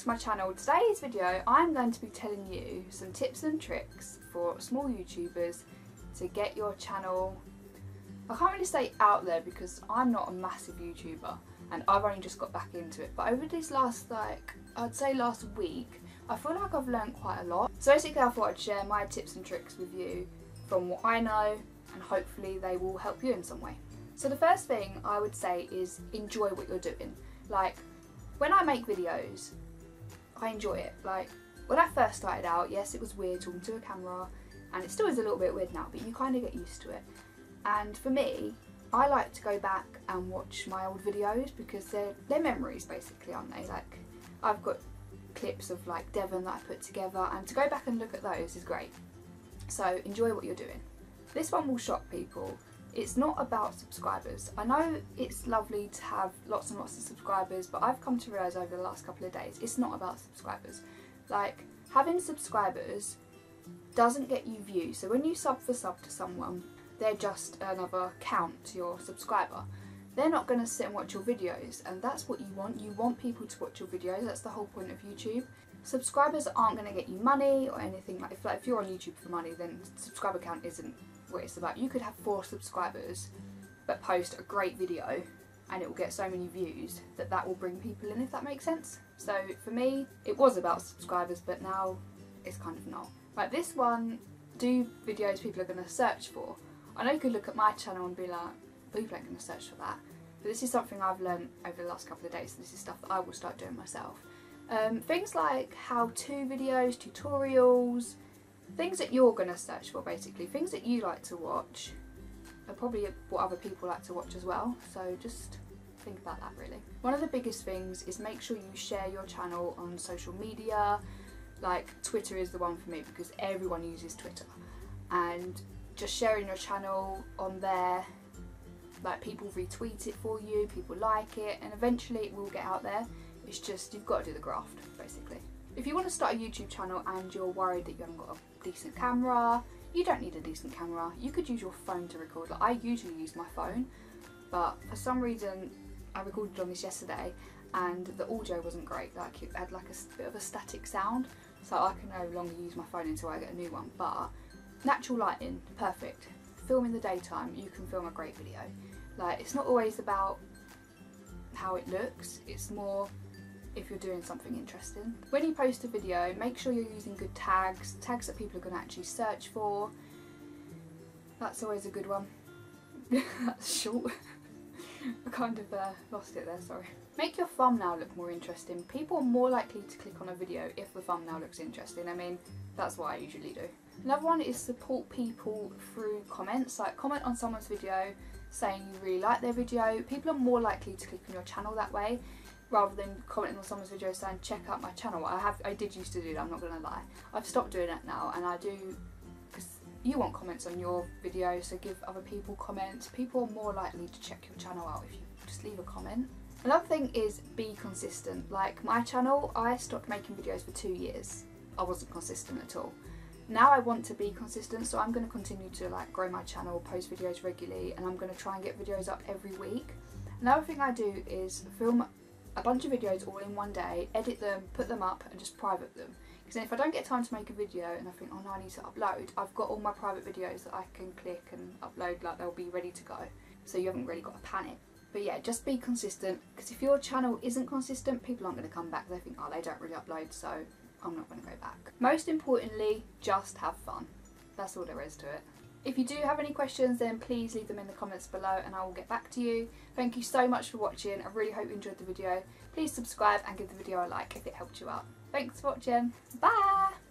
to my channel. Today's video I'm going to be telling you some tips and tricks for small YouTubers to get your channel, I can't really say out there because I'm not a massive YouTuber and I've only just got back into it, but over these last I'd say last week, I feel like I've learned quite a lot. So basically I thought I'd share my tips and tricks with you from what I know, and hopefully they will help you in some way. So the first thing I would say is enjoy what you're doing. Like, when I make videos, I enjoy it. Like, when I first started out, yes, it was weird talking to a camera, and it still is a little bit weird now, but you kind of get used to it. And for me, I like to go back and watch my old videos because they're memories basically, aren't they? Like, I've got clips of like Devon that I put together, and to go back and look at those is great. So enjoy what you're doing. This one will shock people. It's not about subscribers. I know it's lovely to have lots and lots of subscribers, but I've come to realise over the last couple of days, it's not about subscribers. Like, having subscribers doesn't get you views. So when you sub to someone, they're just another count to your subscriber. They're not going to sit and watch your videos, and that's what you want. You want people to watch your videos. That's the whole point of YouTube. Subscribers aren't going to get you money or anything. Like if you're on YouTube for money, then subscriber count isn't what it's about. You could have 4 subscribers but post a great video and it will get so many views that will bring people in, if that makes sense. So for me, it was about subscribers, but now it's kind of not. Like this one, do videos people are going to search for. I know you could look at my channel and be like, people ain't going to search for that. But this is something I've learned over the last couple of days. This is stuff that I will start doing myself. Things like how-to videos, tutorials, things that you're going to search for basically. Things that you like to watch are probably what other people like to watch as well. So just think about that really. One of the biggest things is make sure you share your channel on social media. Like Twitter is the one for me because everyone uses Twitter. And just sharing your channel on there, like people retweet it for you, people like it, and eventually it will get out there. It's just, you've got to do the graft basically. If you want to start a YouTube channel and you're worried that you haven't got a decent camera, you don't need a decent camera. You could use your phone to record. Like, I usually use my phone, but for some reason I recorded on this yesterday and the audio wasn't great. Like, it had like a bit of a static sound, so I can no longer use my phone until I get a new one. But natural lighting, perfect. Film in the daytime, you can film a great video. Like, it's not always about how it looks, it's more if you're doing something interesting. When you post a video, make sure you're using good tags that people are going to actually search for. That's always a good one. That's short. I kind of lost it there, sorry. Make your thumbnail look more interesting. People are more likely to click on a video if the thumbnail looks interesting. I mean, that's what I usually do. Another one is support people through comments. Like, comment on someone's video saying you really like their video. People are more likely to click on your channel that way, rather than commenting on someone's video saying check out my channel. I did used to do that, I'm not going to lie. I've stopped doing that now, and I do because you want comments on your video, so give other people comments. People are more likely to check your channel out if you just leave a comment. Another thing is be consistent. Like my channel, I stopped making videos for 2 years. I wasn't consistent at all. Now I want to be consistent, so I'm going to continue to like grow my channel, post videos regularly, and I'm going to try and get videos up every week. Another thing I do is film a bunch of videos all in one day, edit them, put them up, and just private them. Because then if I don't get time to make a video and I think, oh no, I need to upload, I've got all my private videos that I can click and upload, like they'll be ready to go. So you haven't really got to panic. But yeah, just be consistent, because if your channel isn't consistent, people aren't going to come back. They think, oh, they don't really upload, so I'm not going to go back. Most importantly, just have fun. That's all there is to it. If you do have any questions, then please leave them in the comments below and I will get back to you. Thank you so much for watching. I really hope you enjoyed the video. Please subscribe and give the video a like if it helped you out. Thanks for watching. Bye!